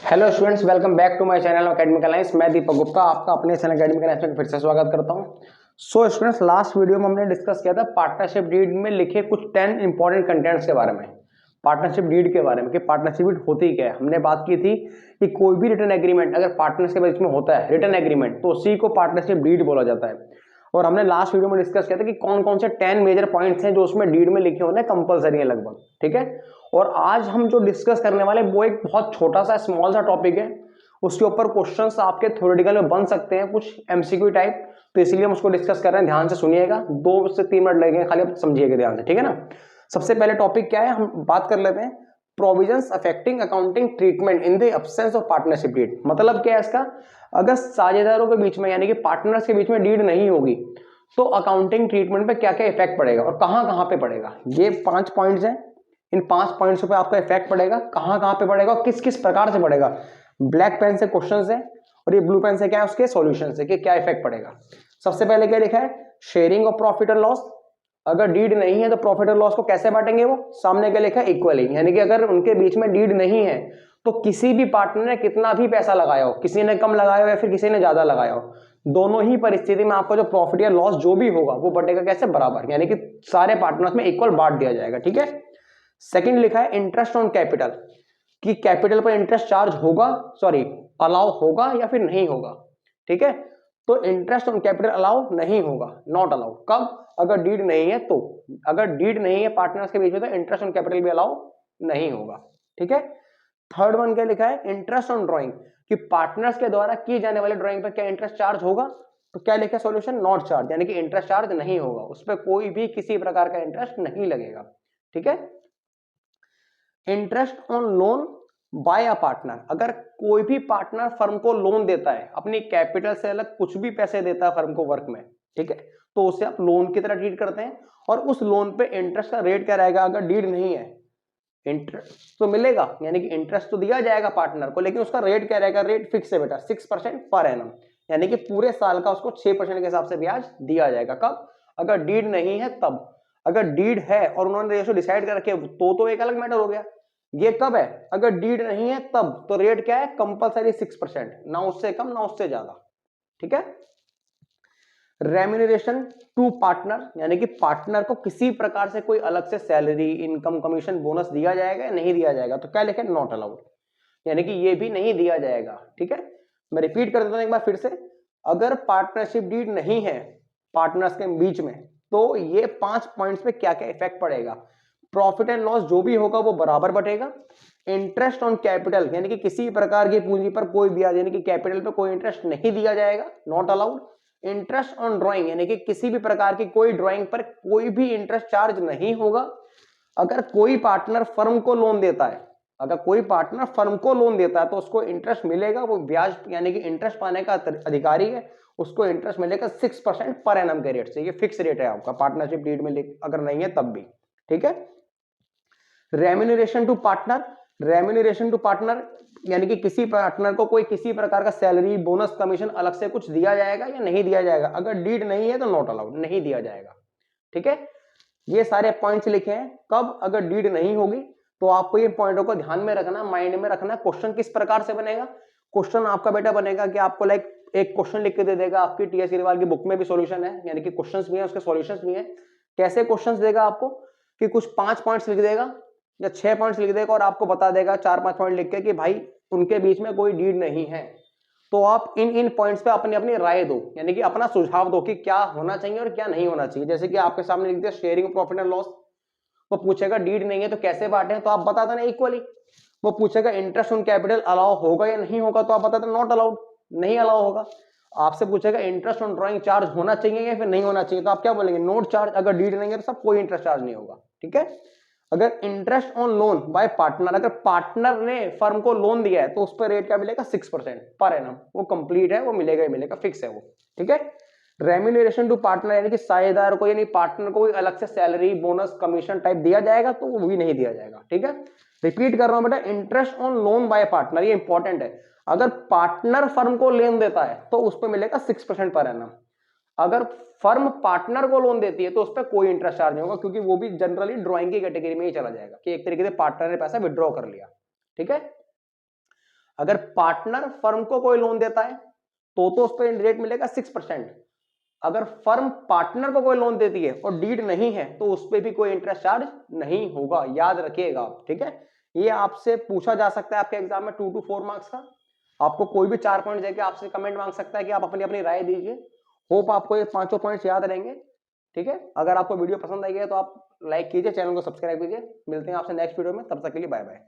Hello students, welcome back to my channel Academic Alliance. मैं दीपक गुप्ता आपका अपने चैनल एकेडमिक अलायंस में फिर से स्वागत करता हूं। सो स्टूडेंट्स, लास्ट वीडियो में हमने डिस्कस किया था पार्टनरशिप डीड में लिखे कुछ 10 इंपॉर्टेंट कंटेंट्स के बारे में, पार्टनरशिप डीड के बारे में कि पार्टनरशिप डीड होती क्या है। हमने बात की थी कि कोई भी रिटन एग्रीमेंट अगर पार्टनर्स के बीच में होता है, रिटन एग्रीमेंट, तो उसी को पार्टनरशिप डीड बोला जाता है। और हमने लास्ट वीडियो में डिस्कस किया था कि कौन कौन से 10 मेजर पॉइंट्स हैं जो उसमें डीड में लिखे होने कंपलसरी है लगभग, ठीक है। और आज हम जो डिस्कस करने वाले वो एक बहुत छोटा सा स्मॉल सा टॉपिक है, उसके ऊपर क्वेश्चंस आपके थ्योरेटिकल में बन सकते हैं कुछ एमसीक्यू टाइप, तो इसलिए हम उसको डिस्कस कर रहे हैं। ध्यान से सुनिएगा, 2 से 3 मिनट लगेंगे, खाली आप समझिएगा ध्यान से, ठीक है ना। सबसे पहले टॉपिक क्या है, हम बात कर लेते हैं provisions affecting accounting treatment in the absence of partnership deed. मतलब क्या है इसका, अगर साझेदारों के बीच में यानी कि पार्टनर्स के बीच में डीड नहीं होगी तो अकाउंटिंग ट्रीटमेंट पे क्या क्या इफेक्ट पड़ेगा और कहां कहां पे पड़ेगा। ये 5 पॉइंट्स हैं, इन 5 पॉइंट्स पे आपका इफेक्ट पड़ेगा, कहां कहां पे पड़ेगा और किस किस प्रकार से पड़ेगा। ब्लैक पेन से क्वेश्चंस है और ये ब्लू पेन से क्या है उसके सॉल्यूशन है कि क्या इफेक्ट पड़ेगा। सबसे पहले क्या लिखा है, शेयरिंग ऑफ प्रॉफिट और लॉस। अगर डीड नहीं है तो प्रॉफिट और लॉस को कैसे बांटेंगे, वो सामने क्या लिखा है, इक्वली। यानी कि अगर उनके बीच में डीड नहीं है तो किसी भी पार्टनर ने कितना भी पैसा लगाया हो, किसी ने कम लगाया हो या फिर किसी ने ज्यादा लगाया हो, दोनों ही परिस्थिति में आपको जो प्रॉफिट या लॉस जो भी होगा वो बटेगा कैसे, बराबर, यानी कि सारे पार्टनर्स में इक्वल बांट दिया जाएगा, ठीक है। सेकंड लिखा है इंटरेस्ट ऑन कैपिटल, कि कैपिटल पर इंटरेस्ट चार्ज होगा, सॉरी अलाउ होगा या फिर नहीं होगा, ठीक है। तो इंटरेस्ट ऑन कैपिटल अलाउ नहीं होगा, नॉट अलाउ। कब, अगर डीड नहीं है तो। अगर डीड नहीं है पार्टनर्स के बीच में तो इंटरेस्ट ऑन कैपिटल भी अलाउ नहीं होगा, ठीक है। थर्ड वन क्या लिखा है, इंटरेस्ट ऑन ड्राइंग, कि पार्टनर्स के द्वारा की जाने वाली ड्राइंग पर क्या इंटरेस्ट चार्ज होगा, तो क्या लिखा है सॉल्यूशन, नॉट चार्ज, यानी कि इंटरेस्ट चार्ज नहीं होगा, उस पर कोई भी किसी प्रकार का इंटरेस्ट नहीं लगेगा, ठीक है। Interest on loan by a partner, अगर कोई भी पार्टनर फर्म को लोन देता है, अपनी कैपिटल से अलग कुछ भी पैसे देता है फर्म को वर्क में, ठीक है, तो उसे आप लोन की तरह ट्रीट करते हैं। और उस लोन पे इंटरेस्ट का रेट क्या रहेगा, अगर डीड नहीं है इंटरेस्ट तो मिलेगा, यानी कि इंटरेस्ट तो दिया जाएगा पार्टनर को, लेकिन उसका रेट क्या रहेगा, रेट फिक्स है बेटा, 6% पर एनम, यानी कि पूरे साल का उसको 6% के हिसाब से ब्याज दिया जाएगा। कब, अगर डीड नहीं है तब। अगर डीड है और उन्होंने रेशो डिसाइड कर रखे तो एक अलग मैटर हो गया। ये कब है, अगर डीड नहीं है तब, तो रेट क्या है, कंपलसरी 6%, ना उससे कम ना उससे ज्यादा, ठीक है। रेम्यूनरेशन टू पार्टनर, यानी कि पार्टनर को किसी प्रकार से कोई अलग से सैलरी, इनकम, कमीशन, बोनस दिया जाएगा या नहीं दिया जाएगा, तो क्या लिखे, नॉट अलाउड, यानी कि ये भी नहीं दिया जाएगा, ठीक है। मैं रिपीट कर देता हूं एक बार फिर से, अगर पार्टनरशिप डीड नहीं है पार्टनर्स के बीच में तो ये 5 पॉइंट्स पे क्या क्या इफेक्ट पड़ेगा। प्रॉफिट एंड लॉस जो भी होगा वो बराबर बटेगा। इंटरेस्ट ऑन कैपिटल, यानी कि किसी प्रकार की पूंजी पर कोई ब्याज, यानी कि कैपिटल पे कोई इंटरेस्ट नहीं दिया जाएगा, not allowed. Interest on drawing, यानी कि किसी भी प्रकार की कोई ड्राइंग पर कोई भी इंटरेस्ट चार्ज नहीं होगा। अगर कोई पार्टनर फर्म को लोन देता है, अगर कोई पार्टनर फर्म को लोन देता है तो उसको इंटरेस्ट मिलेगा, वो ब्याज यानी कि इंटरेस्ट पाने का अधिकारी है, उसको इंटरेस्ट मिलेगा 6% पर एनम के रेट से। ये फिक्स रेट है आपका पार्टनरशिप डीड में, अगर नहीं है तब भी, ठीक है। Remuneration to partner, remuneration to partner यानी कि किसी पार्टनर को कोई किसी प्रकार का सैलरी, बोनस, कमीशन अलग से कुछ दिया जाएगा या नहीं दिया जाएगा, अगर डीड नहीं है तो नॉट अलाउड, नहीं दिया जाएगा, ठीक है। ये सारे पॉइंट्स लिखे हैं, कब, अगर डीड नहीं होगी, तो आपको ये पॉइंटों को ध्यान में रखना, माइंड में रखना। क्वेश्चन किस प्रकार से बनेगा, क्वेश्चन आपका बेटा बनेगा कि आपको लाइक एक क्वेश्चन लिख के दे देगा, आपकी टीएस अग्रवाल की बुक में भी सॉल्यूशन है, यानी कि क्वेश्चंस भी है उसके सॉल्यूशंस भी है। कैसे क्वेश्चंस देगा आपको, कि कुछ 5 पॉइंट्स लिख देगा या 6 पॉइंट्स लिख देगा और आपको बता देगा 4-5 पॉइंट लिख के कि भाई उनके बीच में कोई डीड नहीं है, तो आप इन इन पॉइंट्स पे अपनी अपनी राय दो, यानी कि अपना सुझाव दो कि क्या होना चाहिए और क्या नहीं होना चाहिए। जैसे कि आपके सामने लिख दिया शेयरिंग प्रॉफिट एंड लॉस, वो पूछेगा डीड नहीं है तो कैसे बांटे, तो आप बता देना इक्वली। वो पूछेगा इंटरेस्ट ऑन कैपिटल अलाउ होगा या नहीं होगा, तो आप बता देना नॉट अलाउड, नहीं अलाउ होगा। आपसे पूछेगा इंटरेस्ट ऑन ड्राइंग चार्ज होना चाहिए या फिर नहीं होना चाहिए, तो आप क्या बोलेंगे, नोट चार्ज, अगर डीड नहीं है तो सब कोई इंटरेस्ट चार्ज नहीं होगा, ठीक है। अगर interest on loan by partner, अगर पार्टनर ने फर्म को लोन दिया है तो उस पर रेट क्या मिलेगा, 6% पर एनम, वो कंप्लीट है, वो मिलेगा ही मिलेगा, फिक्स है वो, ठीक है। रेम्यूनरेशन टू पार्टनर, यानी कि साझेदार को यानी पार्टनर को अलग से सैलरी, बोनस, कमीशन टाइप दिया जाएगा तो वो भी नहीं दिया जाएगा, ठीक है। रिपीट कर रहा हूं बेटा, interest on loan by partner, ये इंपॉर्टेंट है। अगर पार्टनर फर्म को लोन देता है तो उस पर मिलेगा 6% पर एनम। अगर फर्म पार्टनर को लोन देती है तो उस पर कोई इंटरेस्ट चार्ज नहीं होगा, क्योंकि वो भी जनरली ड्राइंग की कैटेगरी में ही चला जाएगा कि एक तरीके से पार्टनर ने पैसा विड्रॉ कर लिया, ठीक है। अगर पार्टनर फर्म को कोई लोन देता है तो उस पर रेट मिलेगा 6%। अगर फर्म पार्टनर को कोई लोन देती है और डीड नहीं है तो उस पर भी कोई इंटरेस्ट चार्ज नहीं होगा, याद रखिएगा आप, ठीक है। ये आपसे पूछा जा सकता है आपके एग्जाम में 2 to 4 मार्क्स का। आपको कोई भी 4 पॉइंट देके आपसे कमेंट मांग सकता है कि आप अपनी अपनी राय दीजिए। होप आपको ये 5 पॉइंट्स याद रहेंगे, ठीक है। अगर आपको वीडियो पसंद आई है तो आप लाइक कीजिए, चैनल को सब्सक्राइब कीजिए। मिलते हैं आपसे नेक्स्ट वीडियो में, तब तक के लिए बाय बाय।